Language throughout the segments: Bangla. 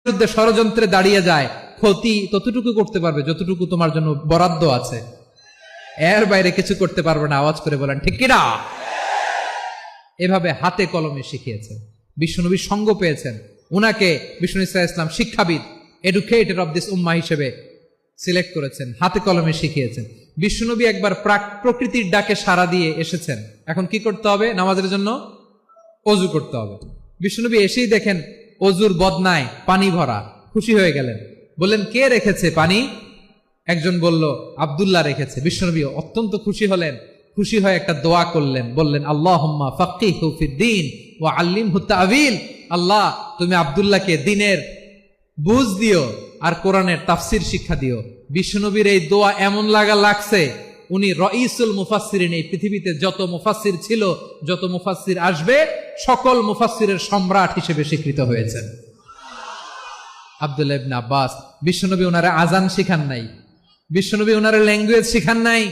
বিরুদ্ধে ষড়যন্ত্রে দাঁড়িয়ে যায়, ক্ষতি ততটুকু করতে পারবে যতটুকু তোমার জন্য বরাদ্দ আছে, এর বাইরে কিছু করতে পারবে না। আওয়াজ করে বলেন ঠিক কিনা? এভাবে হাতে কলমে শিখিয়েছেন। বিশ্বনবী সঙ্গ পেয়েছেন, উনাকে বিষ্ণু ইসলাম শিক্ষাবিদ, এডুকেটর অব দিস উম্মাহ হিসেবে সিলেক্ট করেছেন, হাতে কলমে শিখিয়েছেন। বিশ্বনবী একবার প্রকৃতির ডাকে সাড়া দিয়ে এসেছেন, এখন কি করতে হবে? নামাজের জন্য অজু করতে হবে। বিশ্বনবী এসেই দেখেন অজুর বদনায় পানি ভরা, খুশি হয়ে গেলেন, বললেন কে রেখেছে পানি? একজন বলল আব্দুল্লাহ রেখেছে। বিশ্বনবী অত্যন্ত খুশি হলেন, খুশি হয়ে একটা দোয়া করলেন, বললেন আল্লাহুম্মা ফাক্কিহু ফিদ্দীন ওয়া আল্লিমহু তা'ওয়ীল। আল্লাহ তুমি আব্দুল্লাহকে দ্বীনের বুঝ দিও আর কোরআনের তাফসীর শিক্ষা দিও। বিশ্বনবীর এই দোয়া এমন লাগছে, উনি রাইসুল মুফাসসিরিন, এই পৃথিবীতে যত মুফাসসির ছিল, যত মুফাসসির আসবে, সকল মুফাসসিরের সম্রাট হিসেবে স্বীকৃত হয়েছেন আব্দুল্লাহ ইবনে আব্বাস। বিশ্বনবী ওনারে আজান শিখান নাই, বিশ্বনবী ওনারে ল্যাঙ্গুয়েজ শিখান নাই,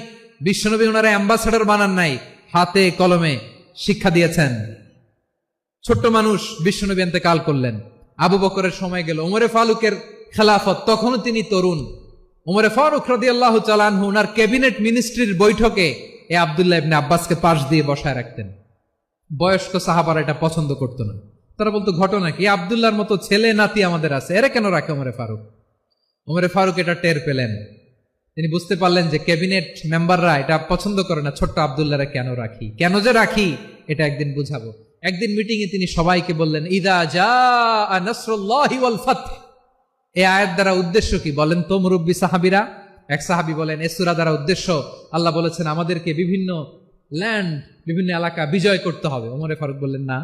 বিশ্বনবী ওনারে অ্যাম্বাসেডর বানান নাই, হাতে কলমে শিক্ষা দিয়েছেন। ছোট্ট মানুষ, বিশ্বনবী ইন্তেকাল করলেন, আবু বকরের সময় গেল, ওমরে ফারুকের খেলাফত, তখনও তিনি তরুণ। ওমরে ফারুক রাদিয়াল্লাহু তাআলা আনহু ওনার ক্যাবিনেট মিনিস্ট্রির বৈঠকে এই আব্দুল্লাহ ইবনে আব্বাসকে পাশ দিয়ে বসায় রাখতেন। বয়স্ক সাহাবারা এটা পছন্দ করতো না, তারা বলতো ঘটনা কি, আব্দুল্লাহর মতো ছেলে নাতি আমাদের আছে, এরা কেন রাখে ওমরে ফারুক? ওমরে ফারুক এটা টের পেলেন, তিনি বুঝতে পারলেন যে ক্যাবিনেট মেম্বাররা এটা পছন্দ করে না, ছোট্ট আব্দুল্লাহরা কেন রাখি, কেন যে রাখি এটা একদিন বুঝাবো। একদিন মিটিং এ তিনি সবাইকে বললেন ইদা জাআ নাসরুল্লাহি ওয়াল ফাতহ। এই আয়াত দ্বারা উদ্দেশ্য কি বলেন তো মুরব্বী সাহাবীরা? এক সাহাবী বলেন এই সূরা দ্বারা উদ্দেশ্য, আল্লাহ বলেছেন আমাদেরকে বিভিন্ন ল্যান্ড, বিভিন্ন এলাকা বিজয় করতে হবে। ওমরে ফারুক বললেন না,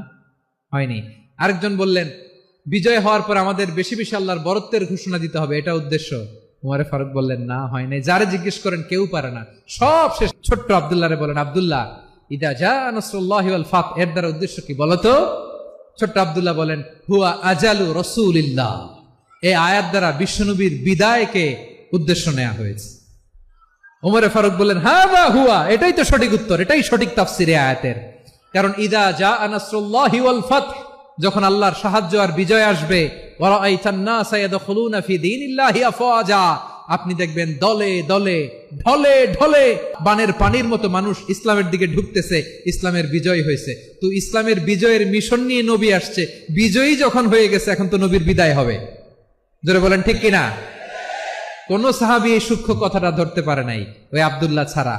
হয়নি। আরেকজন বললেন বিজয় হওয়ার পর আমাদের বেশি বেশি আল্লাহর বরত্বের ঘোষণা দিতে হবে, এটা উদ্দেশ্য। ওমরে ফারুক বললেন না, হয় নাই। যারে জিজ্ঞেস করেন কেউ পারে না। সব শেষ ছোট্ট আব্দুল্লাহরে বলেন আব্দুল্লাহ ইদা জাআ নাসরুল্লাহি ওয়াল ফাতহ এর দ্বারা উদ্দেশ্য কি বলতো? ছোট্ট আব্দুল্লাহ বলেন হুয়া আজালু রাসূলিল্লাহ। এই আয়াত দ্বারা বিশ্বনবীর বিদায়কে উদ্দেশ্য নেওয়া হয়েছে। ওমরে ফারুক বললেন হাযা হুয়া, এটাই তো সঠিক উত্তর, এটাই সঠিক তাফসীর এই আয়াতের। কারণ ইদা জাআ নাসরুল্লাহি ওয়াল ফাতহ, যখন আল্লাহর সাহায্য আর বিজয় আসবে, ওয়া রাআইতান নাসা ইয়াদখুলুনা ফি দীনিল্লাহি আফওয়াজা, আপনি দেখবেন দলে দলে ঢলে ঢলে বানের পানির মতো মানুষ ইসলামের দিকে ঢুকতেছে, ইসলামের বিজয় হয়েছে। তো ইসলামের বিজয়ের মিশন নিয়ে নবী আসছে, বিজয়ী যখন হয়ে গেছে এখন তো নবীর বিদায় হবে। জোরে বলেন ঠিক কিনা? কোন সাহাবী এই সূক্ষ্ম কথাটা ধরতে পারে নাই, ওই আব্দুল্লাহ ছাড়া।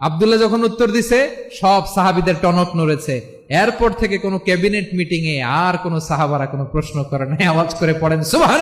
আব্দুল্লাহ যখন উত্তর দিছে সব সাহাবীদের টনক নড়েছে। এরপর থেকে কোন ক্যাবিনেট মিটিং এ আর কোন সাহাবারা কোনো প্রশ্ন করে নাই। আওয়াজ করে পড়েন সুবহান।